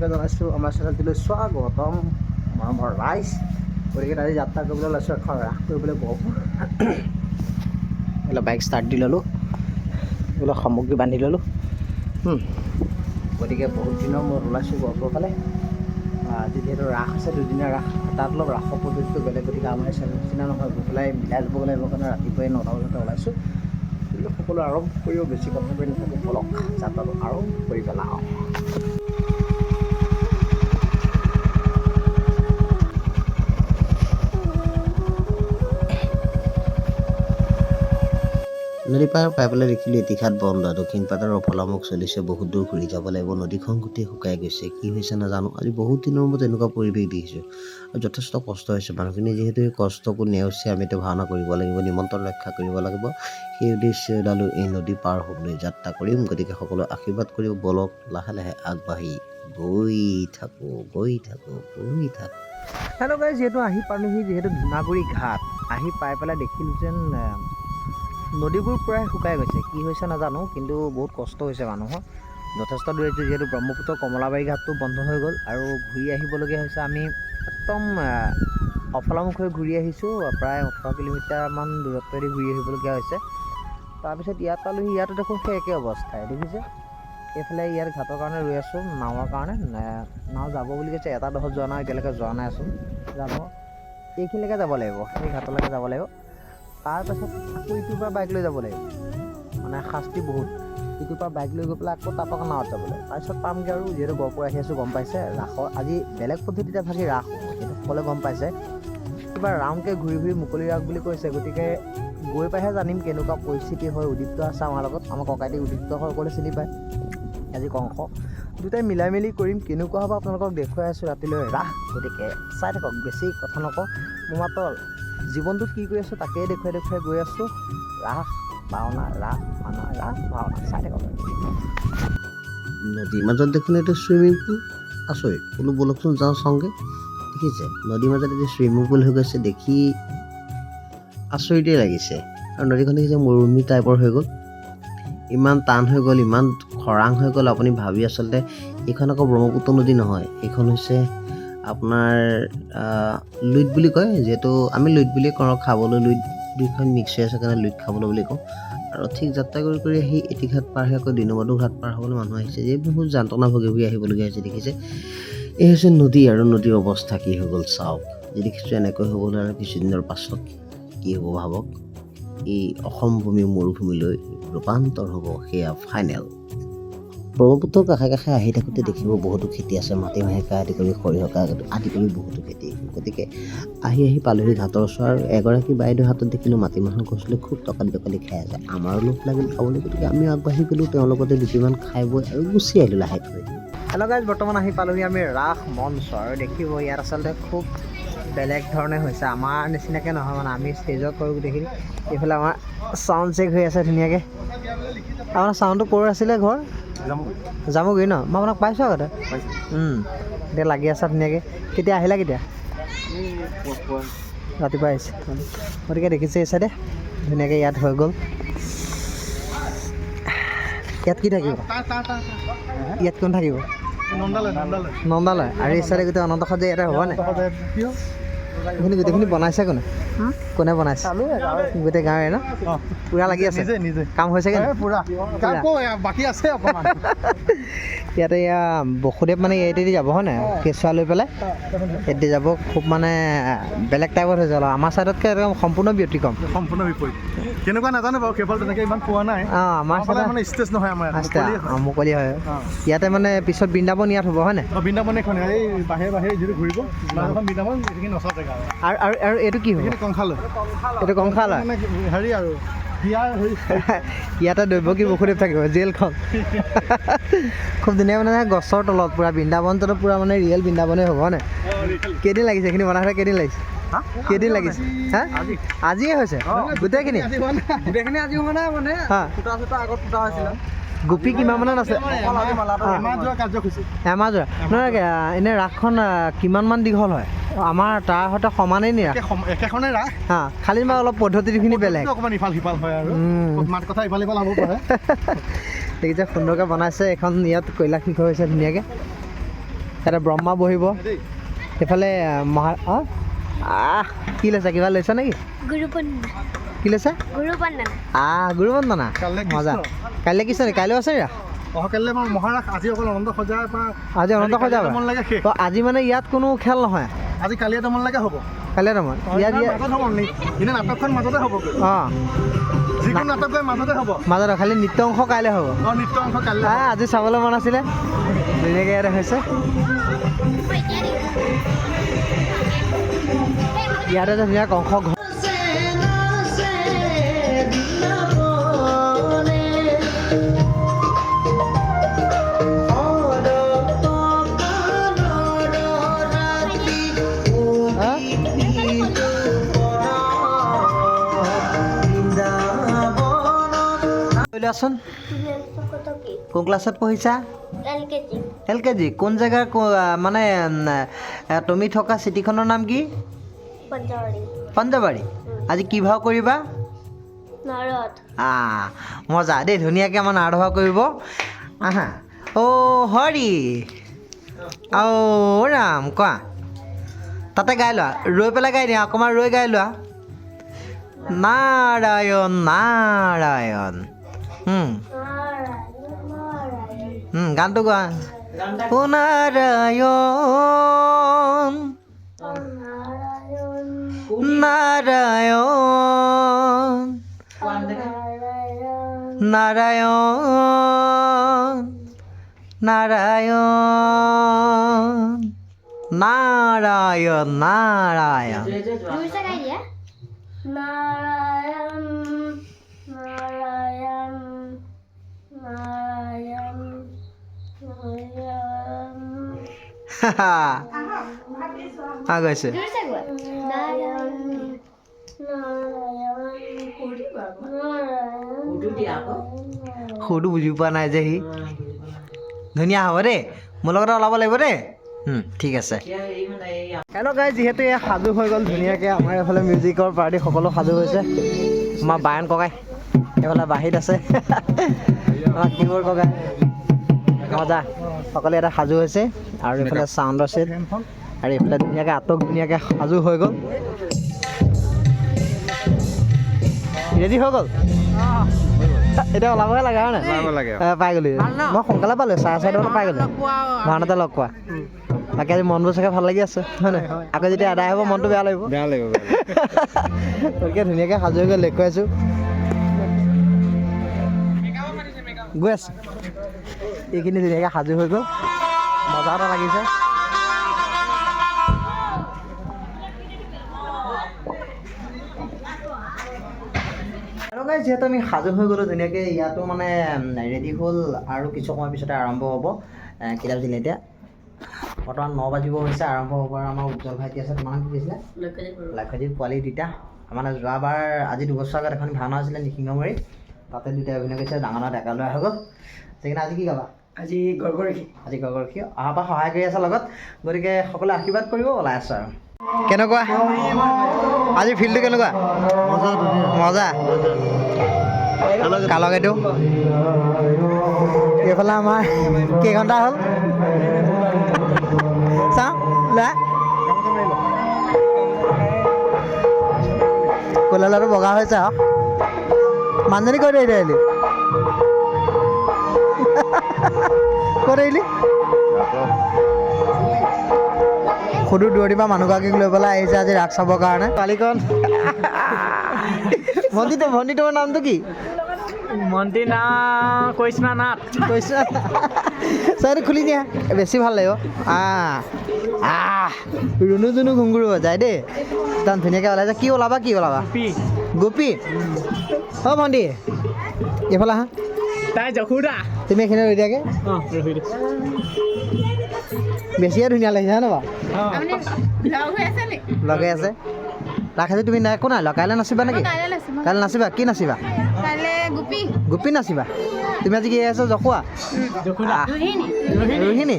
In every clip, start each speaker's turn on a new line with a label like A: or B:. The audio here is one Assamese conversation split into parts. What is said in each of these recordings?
A: সকলোকে জনাইছোঁ আমাৰ চেনেলটোলৈ স্বাগতম আমাৰ ৰাইজ। গতিকে আজি যাত্ৰা কৰিবলৈ ওলাইছোঁ এখন ৰাস কৰিবলৈ গহপুৰ। এইবিলাক বাইক ষ্টাৰ্ট দি ল'লোঁ, এইবিলাক সামগ্ৰী বান্ধি ল'লোঁ। গতিকে বহুত দিনৰ মূৰত ওলাইছোঁ গহপুৰৰ ফালে। আজি যিহেতু ৰাস আছে, দুদিনীয়া ৰাস, তাত অলপ ৰাসৰ পদ্ধতিটো বেলেগ। গতিকে আমাৰ চেনেল নিচিনা নহয়, গৈ পেলাই মিলাই ল'ব লাগিব কাৰণে ৰাতিপুৱাই 9টা বজাতে ওলাইছোঁ। গতিকে সকলো আৰম্ভ কৰিব, বেছি কথা কৈ নাথাকোঁ, বলক যাত্ৰাটো আৰম্ভ কৰি পেলাওঁ। নদী পাৰ পাই পেলাই দেখিলোঁ এটিঘাট বন্ধ, দক্ষিণ পাৰৰ অফলামুখ চলিছে, বহুত দূৰ ঘূৰি যাব লাগিব। নদীখন গোটেই শুকাই গৈছে, কি হৈছে নাজানো। আজি বহুত দিনৰ মূৰত এনেকুৱা পৰিৱেশ দেখিছোঁ আৰু যথেষ্ট কষ্ট হৈছে মানুহখিনি। যিহেতু এই কষ্টকো নেওচি আমিতো ভাওনা কৰিব লাগিব, নিমন্ত্ৰণ ৰক্ষা কৰিব লাগিব। সেই উদ্দেশ্যে ওলালোঁ এই নদী পাৰ হ'বলৈ, যাত্ৰা কৰিম। গতিকে সকলো আশীৰ্বাদ কৰিব, বলক লাহে লাহে আগবাঢ়ি গৈ থাকোঁ। হেল্ল' গাইজ, যিহেতু আহি পালোহি, যিহেতু ধূনাগুৰি ঘাট আহি পাই পেলাই দেখিলোঁ যেন নদীবোৰ প্ৰায় শুকাই গৈছে। কি হৈছে নাজানো, কিন্তু বহুত কষ্ট হৈছে মানুহৰ। যথেষ্ট দূৰ আহিছোঁ, যিহেতু ব্ৰহ্মপুত্ৰ কমলাবাৰী ঘাটটো বন্ধ হৈ গ'ল আৰু ঘূৰি আহিবলগীয়া হৈছে। আমি একদম অফলামুখ হৈ ঘূৰি আহিছোঁ, প্ৰায় 18 কিলোমিটাৰমান দূৰত্বেদি ঘূৰি আহিবলগীয়া হৈছে। তাৰপিছত ইয়াত পালোহি, ইয়াতো দেখোন সেই একে অৱস্থাই দেখিছে। এইফালে ইয়াত ঘাটৰ কাৰণে ৰৈ আছোঁ, নাৱৰ কাৰণে। নাও যাব বুলি কৈছে, এটা দহত যোৱা নাই, এতিয়ালৈকে যোৱা নাই আছোঁ। যাব, এইখিনিলৈকে যাব লাগিব, সেই ঘাটলৈকে যাব লাগিব। তাৰপাছত আকৌ ইটোৰ পৰা বাইক লৈ যাব লাগিব, মানে শাস্তি বহুত। ইটোৰ পৰা বাইক লৈ গৈ পেলাই আকৌ তাত আকৌ নাৱত যাব লাগিব। তাৰপিছত পামগৈ আৰু। যিহেতু গহপুৰ আহি আছোঁ, গম পাইছে ৰাসৰ আজি বেলেগ পদ্ধতিতে ভাগি ৰাস হ'ব, সেইটো সকলোৱে গম পাইছে। কিবা ৰাউণ্ডকৈ ঘূৰি ঘূৰি মুকলি ৰাস বুলি কৈছে। গতিকে গৈ পাইহে জানিম কেনেকুৱা পৰিস্থিতি হয়। উদীপ্ত আছে আমাৰ লগত, আমাৰ ককাইটি উদীপ্ত সকলোৱে চিনি পায়। আজি কংস, দুটাই মিলাই মেলি কৰিম। কেনেকুৱা হ'ব আপোনালোকক দেখুৱাই আছোঁ ৰাতিলৈ ৰাস। গতিকে চাই থাকক, বেছি কথা নকওঁ। মোৰ মাত্ৰ জীৱনটোত কি কৰি আছোঁ তাকেই দেখুৱাই গৈ আছোঁ। ৰাস ভাওনা, ৰাস ভাওনা, ৰাস ভাওনা, চাই থাকক। নদীৰ মাজত দেখোন এইটো চুইমিং পুল, আচৰিত। বোলো বলকচোন যাওঁ চাওঁগৈ। দেখিছে নদীৰ মাজত এইটো চুইমিং পুল হৈ গৈছে, দেখি আচৰিতেই লাগিছে। আৰু নদীখন দেখিছে মৰুভূমি টাইপৰ হৈ গ'ল, ইমান টান হৈ গ'ল, ইমান খৰাং হৈ গ'ল। আপুনি ভাবি আচলতে এইখন আকৌ ব্ৰহ্মপুত্ৰ নদী নহয়, এইখন হৈছে আপোনাৰ লুইত বুলি কয়। যিহেতু আমি লুইত বুলিয়ে কওঁ, খাবলৈ লুইত দুইখন মিক্স হৈ আছে কাৰণে লুইত খাবলৈ বুলি কওঁ। আৰু ঠিক যাত্ৰা কৰি আহি এটিঘাট পাৰ হৈ আকৌ দিনবাদু ঘাট পাৰ হ'বলৈ মানুহ আহিছে, যে বহুত যন্ত্ৰণা ভুগি আহিবলগীয়া হৈছে। দেখিছে এই হৈছে নদী, আৰু নদীৰ অৱস্থা কি হৈ গ'ল চাওক। যি দেখিছোঁ এনেকৈ হ'বলৈ আৰু কিছুদিনৰ পাছত কি হ'ব ভাবক। এই অসম ভূমি মৰুভূমিলৈ ৰূপান্তৰ হ'ব, সেয়া ফাইনেল। ব্ৰহ্মপুত্ৰৰ কাষে কাষে আহি থাকোঁতে দেখিব বহুতো খেতি আছে, মাটিমাহকে আদি কৰি সৰিয়হ আদি কৰি বহুতো খেতি। গতিকে আহি পালোহি ঘাটৰ ওচৰ, আৰু এগৰাকী বাইদেউৰ হাতত দেখিলোঁ মাটিমাহৰ গছ লৈ খুব টকালি খাই আছে। আমাৰো লোভ লাগিল খাবলৈ, গতিকে আমি আগবাঢ়ি গ'লোঁ তেওঁৰ লগতে দুটিমান খাই বৈ আৰু গুচি আহিলোঁ লাহেকৈ। হেল্ল' গাইজ, বৰ্তমান আহি পালোহি আমি ৰাস মঞ্চ। আৰু দেখিব ইয়াত আচলতে খুব বেলেগ ধৰণে হৈছে, আমাৰ নিচিনাকৈ নহয়। মানে আমি ষ্টেজত কৰোঁ গোটেইখিনি। এইফালে আমাৰ চাউণ্ড চেক হৈ আছে ধুনীয়াকৈ। আপোনাৰ চাউণ্ডটো ক'ৰ আছিলে ঘৰ? জামুগুৰি ন? মই আপোনাক পাইছোঁ আগতে। এতিয়া লাগি আছা ধুনীয়াকৈ। কেতিয়া আহিলা? কেতিয়া? ৰাতিপুৱা আহিছে। গতিকে দেখিছে এই চাইডে ধুনীয়াকৈ ইয়াত হৈ গ'ল। ইয়াত কি থাকিব? ইয়াত কোন থাকিব? নন্দালয়। আৰু এই চাইডে গোটেই অনন্ত সজ্জা ইয়াতে হ'বনে? এইখিনি গোটেইখিনি বনাইছে কোনে? কোনে বনাইছে? গোটেই গাঁৱৰে ন? পূৰা লাগি আছে, কাম হৈছেগৈ বাকী আছে অকণমান। ইয়াতে এয়া বসুদেৱ মানে ইয়াতেদি যাব হয় নাই? কেঁচুৱা লৈ পেলাই ইয়াতে যাব। খুব মানে বেলেগ টাইপত হৈ যাব। আমাৰ ছাইডতকৈ একদম সম্পূৰ্ণ ব্যতিক্ৰম, সম্পূৰ্ণ বিপৰীত। কেনেকুৱা নাজানো বাৰু, সেইফালে তেনেকৈ ইমান পোৱা নাই। আমাৰ ছাইডত মানে ষ্টেজ নহয়, আমাৰ মুকলি হয়। ইয়াতে মানে পিছত বৃন্দাবন ইয়াত হ'ব হয় নাই? বৃন্দাবন এখন এই বাহিৰে যিটো ঘূৰিব বৃন্দাবন, এইখিনি নচা জেগা। আৰু এইটো কি হ'ব? কংসালয়। এইটো কংসালয় হেৰি আৰু ইয়াতে দৈৱকী বসুদেৱ থাকিব, জেলখন। খুব ধুনীয়া মানে গছৰ তলত পূৰা বৃন্দাবনটো পূৰা মানে ৰিয়েল বৃন্দাবনেই হ'ব হয় নাই? কেইদিন লাগিছে এইখিনি বনাই থাকা? কেইদিন লাগিছে? কেইদিন লাগিছে? হা, আজিয়ে হৈছে গোটেইখিনি? আজি হোৱা নাই, মানে ফুটা আগত ফুটা হৈছিলে। গোপী কিমানমানত আছে? এমাহ যোৰা। নহয় এনেই ৰাসখন কিমানমান দীঘল হয়? আমাৰ তাৰ সৈতে সমানেই নি? একেখনে ৰাস, খালি মানে অলপ পদ্ধতিখিনি বেলেগ, অকণমান ইফাল সিফাল হয় আৰু মাত কথা ইফাল সিফাল হ'ব পাৰে। দেখিছে সুন্দৰকৈ বনাইছে এখন। ইয়াত কৈলাশ শিখৰ হৈছে ধুনীয়াকৈ। ইয়াতে ব্ৰহ্মা বহিব এইফালে মহা কি লৈছা কিবা লৈছা নেকি কি লৈছা গুৰু বন্দনা মজা কাইলৈ কি আছে কাইলৈ আছে
B: অহাকাইলৈ মহাৰাজ আজি অকল অনন্ত সজাই
A: আজি অনন্ত সজাব আজি মানে ইয়াত কোনো খেল নহয়
B: আজি কালিয়া দমনলৈকে হ'ব
A: কালিয়া দমন ইয়াত
B: মাজত হ'ব এনে নাটকখন মাজতে হ'ব
A: অঁ
B: যিকোনো নাটক মাজতে হ'ব
A: মাজত খালি নৃত্য অংশ কাইলৈ হ'ব
B: নৃত্য অংশ কাইলৈ
A: আজি চাবলৈ মন আছিলে ধুনীয়াকৈ ইয়াতে হৈছে ইয়াতে যে ধুনীয়া অংশ কোন ক্লাছত পঢ়িছা LKG কোন জেগাৰ মানে তুমি থকা চিটিখনৰ নাম কি পঞ্জাবাৰী আজি কি ভাও কৰিবা মজা দেই ধুনীয়াকৈ আমাৰ নাৰদ ভাও কৰিব আহা অ' হৰি অ' ৰাম কোৱা তাতে গাই লোৱা ৰৈ পেলাই গাই দিয়া অকণমান ৰৈ গাই লোৱা নাৰায়ণ নাৰায়ণ গানটো গোৱা ও নাৰায়ণ নাৰায়ণ নাৰায়ণ নাৰায়ণ নাৰায়ণ নাৰায়ণ গৈছে সুৰটো বুজি পোৱা নাই যে সি ধুনীয়া হ'ব দেই মোৰ লগতে ওলাব লাগিব দেই ঠিক আছে হেল্ল' গাইজ যিহেতু এয়া সাজু হৈ গ'ল ধুনীয়াকৈ আমাৰ এইফালে মিউজিকৰ পাৰ্টি সকলো সাজু হৈছে আমাৰ বায়ন ককাই এইফালে বাহিৰত আছে আমাৰ কিবৰ্ড ককাই মজা সকলোৱে এটা সাজু হৈছে আৰু এইফালে চাউণ্ডৰ ছেট আৰু এইফালে ধুনীয়াকৈ আটক ধুনীয়াকৈ সাজু হৈ গ'ল ৰেডি হৈ গ'ল এতিয়া ওলাবহে লাগে হয় নাই পাই গ'লি মই সোনকালে পালোঁ 4:30 পাই গ'লোঁ ভাওনাতে লগ পোৱা বাকী আজি মনবোৰ চাগে ভাল লাগি আছে হয় নাই আকৌ যেতিয়া আদায় হ'ব মনটো বেয়া লাগিব গতিকে ধুনীয়াকৈ সাজু হৈ গ'ল দেখুৱাইছোঁ গৈ আছোঁ এইখিনি ধুনীয়াকৈ সাজু হৈ গ'ল মজা এটা লাগিছে যিহেতু আমি সাজু হৈ গ'লোঁ ধুনীয়াকৈ ইয়াতো মানে ৰেডি হ'ল আৰু কিছু সময় পিছতে আৰম্ভ হ'ব কিতাপ দিলে এতিয়া বৰ্তমান 9 বাজিব হৈছে আৰম্ভ হ'ব আৰু আমাৰ উজ্জ্বল ভাইটি আছে তোমাৰ নাম কি কৈছিলে লক্ষ্যজিৎ পোৱালি দুটা মানে যোৱাবাৰ আজি 2 বছৰ আগত এখন ভাওনা আছিলে নিসিংহমাৰী তাতে দুটাই অভিনয় কৰিছে ডাঙৰ ডেকা ল'ৰা হৈ গ'ল সেইকাৰণে আজি কি গাবা আজি গৰ্গৰখী অহাৰ পৰা সহায় কৰি আছে লগত গতিকে সকলোৱে আশীৰ্বাদ কৰিব ওলাই আছোঁ আৰু কেনেকুৱা আজি ফিল্ডটো কেনেকুৱা মজা কালকেইটো এইফালে আমাৰ কেইঘণ্টা হ'ল চাওঁ ল'ৰা ক'লা ল'ৰাটো বগা হৈছে আৰু মানুহজনী ক'ত এৰি আহিলি ক'ত এৰিলি সুদূৰ দূৰণিৰ পৰা মানুহগৰাকীক লৈ পেলাই আহিছে আজি ৰাস চাবৰ কাৰণে কালিকণ ভণ্টি তোমাৰ নামটো কি
C: মন্ত্ৰী নাম কৃষ্ণা নাথ
A: চাইটো খুলি দিয়া বেছি ভাল লাগিব ৰুণু জুনু ঘুংগুৰু যায় দেই একদম ধুনীয়াকৈ ওলাইছে কি ওলাবা গোপী অ' ভণ্টি এইফালে আহা
C: তাই যশোদা
A: তুমি এইখিনি ৰৈ দিয়াকৈ বেছিয়ে ধুনীয়া লাগিছে হয় ন বাৰু লগে আছে ৰাখাইছে তুমি নাই একো নাই কাইলৈ নাচিবা নেকি কাইলৈ নাচিবা কি নাচিবা গোপী নাচিবা তুমি আজি কি আছা জখুৱা ৰোহিণী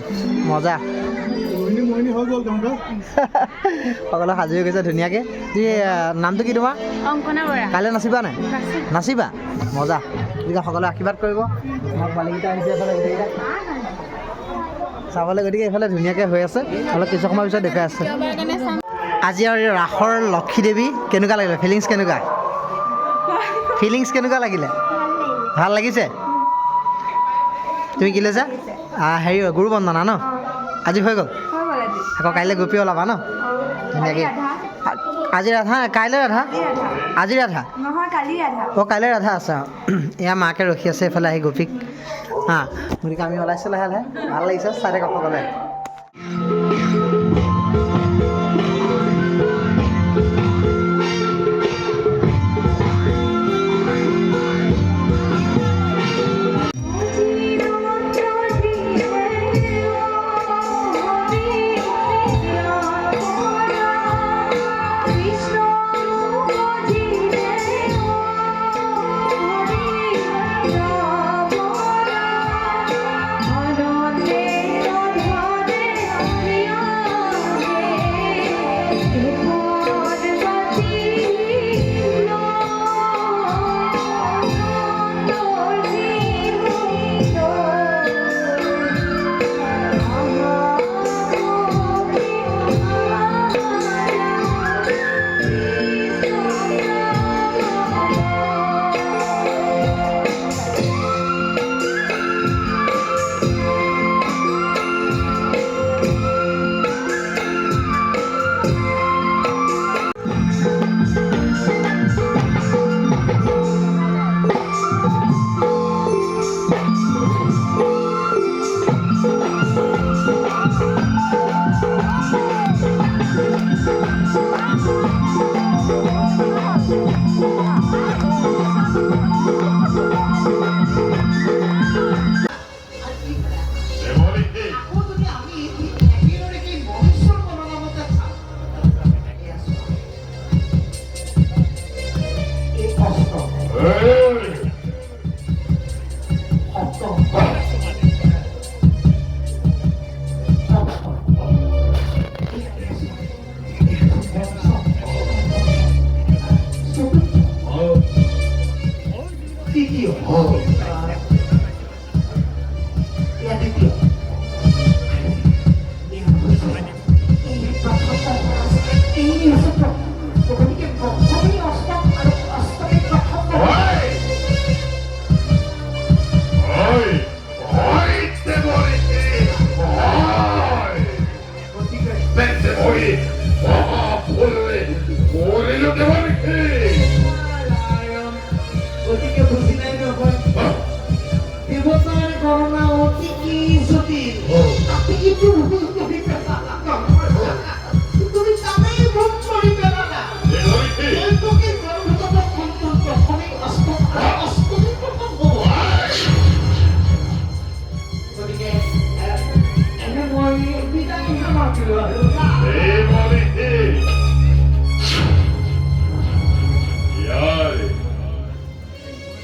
A: মজা সকলো সাজু হৈ গৈছে ধুনীয়াকৈ তুমি নামটো কি তোমাৰ কাইলৈ নাচিবা নাই নাচিবা মজা গতিকে সকলোৱে আশীৰ্বাদ কৰিব আমাৰ পোৱালীকেইটা আহিছে এইফালে গোটেইকেইটা
D: চাবলৈ গতিকে এইফালে ধুনীয়াকৈ হৈ আছে অলপ কিছু সময় পিছত দেখুৱাই আছে আজি আৰু ৰাসৰ লক্ষী দেৱী কেনেকুৱা লাগিলে ফিলিংছ কেনেকুৱা লাগিলে ভাল লাগিছে তুমি কি লৈছা হেৰি গুৰু বন্দনা ন আজি হৈ গ'ল আকৌ কাইলৈ গোপী ওলাবা ন ধুনীয়াকৈ আজি ৰাধা কাইলৈ ৰাধা আজি ৰাধা অঁ কাইলৈ ৰাধা আছে এয়া মাকে ৰখি আছে এইফালে আহি গোপীক গতিকে আমি ওলাইছোঁ লাহে লাহে ভাল লাগিছে চাই থাকক সকলোৱে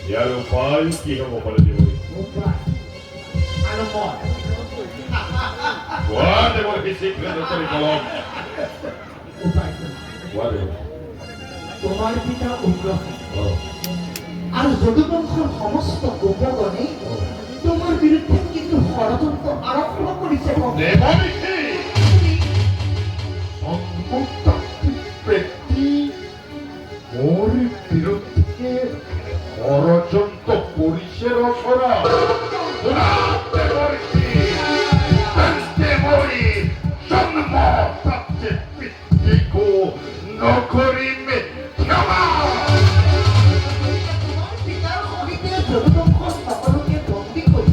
E: ইয়াৰ উপায় কি হ'ব পাৰে দিব
F: তোমাৰ পিতা উগ্ৰ আৰু যদুবংশৰ সমস্ত গোপগণে তোমাৰ বিৰুদ্ধে কিন্তু ষড়যন্ত্ৰ আৰম্ভ কৰিছে
E: মোৰ বিৰুদ্ধে ষড়যন্ত্ৰ কৰিছে ৰচনা জন্ম তাতে পিতৃকো নকৰিম ক্ষমা
F: তোমাৰ পিতাৰ সহিতে যদুবংশৰ সকলোকে বন্দী কৰি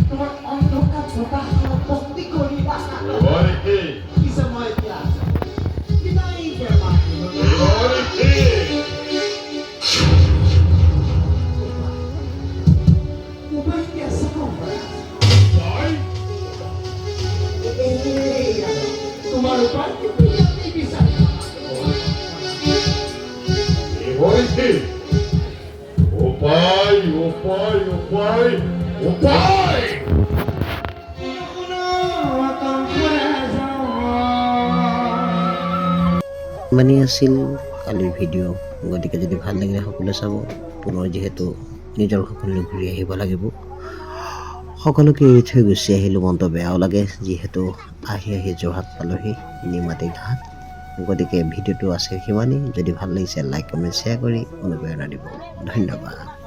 F: তোমাৰ অন্ধকাৰ বতাহত বন্দী কৰিলা পিছে মই এতিয়া বিদায় তোমাৰ উপায় বিচাৰি
E: উপায় উপায় উপায় উপায়
A: ইমানেই আছিল কালিৰ ভিডিঅ' গতিকে যদি ভাল লাগিলে সকলোৱে চাব পুনৰ যিহেতু নিজৰ সকলোলৈ ঘূৰি আহিব লাগিব সকলোকে এৰি থৈ গুচি আহিলোঁ মনটো বেয়াও লাগে যিহেতু আহি যোৰহাট পালোহি নিমাতী ঘাট গতিকে ভিডিঅ'টো আছে সিমানেই যদি ভাল লাগিছে লাইক কমেণ্ট শ্বেয়াৰ কৰি অনুপ্ৰেৰণা দিব ধন্যবাদ